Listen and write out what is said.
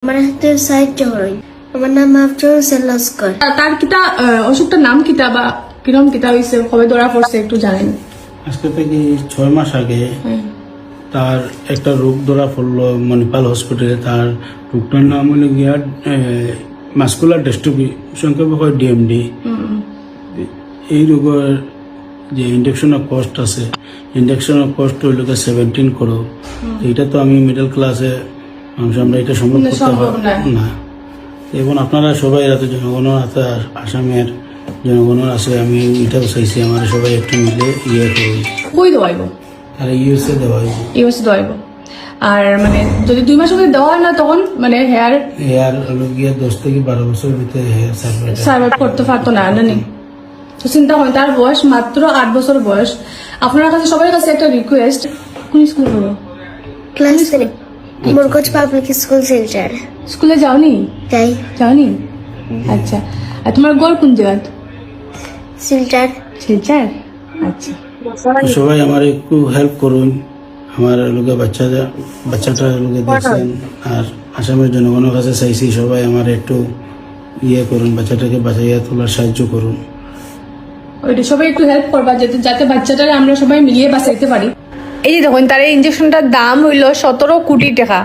আমার হাতে সাহায্য করেন। আমার নাম আফজল সেলস্কর। তার কিতা অসুখটার নাম কিতা বা কিরম কিতা হয়েছে, কবে ধরা পড়ছে একটু জানেন? আজকে থেকে 6 মাস আগে তার একটা রোগ ধরা পড়লো মণিপাল হসপিটালে। তার রোগটার নাম হলো গিয়া মাস্কুলার ডিস্ট্রফি, সংক্ষেপে হয় ডিএমডি। এই রোগের যে ইন্ডাকশন অফ কস্ট আছে, ইন্ডাকশন অফ কস্ট হইল 17 করোড়। এটা তো আমি মিডল ক্লাসে মানুষ, আমরা এটা সম্ভব করতে পারি না। এবং আপনারা সবাই এত জনগণের আছে, আসামের জনগণের আছে, আমি এটাও চাইছি আমার সবাই একটু মিলে করি। কই দেওয়াইব? আর ইউএসএ দেওয়া হইব। ইউএসএ দেওয়াইব। আর মানে যদি 2 মাস মধ্যে দেওয়া হয় না, তখন মানে হেয়ার হলো গিয়ে 10 থেকে 12 বছর ভিতরে হেয়ার সার্ভাইভ করতে পারতো না জানি। তো চিন্তা হয়, তার বয়স মাত্র 8 বছর বয়স। আপনার কাছে সবার কাছে একটা রিকোয়েস্ট, কোন স্কুলে পড়ো? ক্লাস 3 মুরগজ পাবলিক স্কুল শিলচর। স্কুলে যাওনি? যাই। যাওনি? আচ্ছা। আর তোমার ঘর কোন জায়গা? শিলচর। শিলচর? আচ্ছা। সবাই আমার একটু হেল্প করুন। আমার লোকে বাচ্চাটা লোকে দেখছেন, আর আসামের জনগণের কাছে চাইছি সবাই আমার একটু করুন, বাচ্চাটাকে বাঁচাইয়া তোলার সাহায্য করুন। ওইটা সবাই একটু হেল্প করবা, যাতে বাচ্চাটারে আমরা সবাই মিলিয়ে বাঁচাইতে পারি। এই যে দেখুন, তার এই ইঞ্জেকশনটার দাম হইল 17 কোটি টাকা।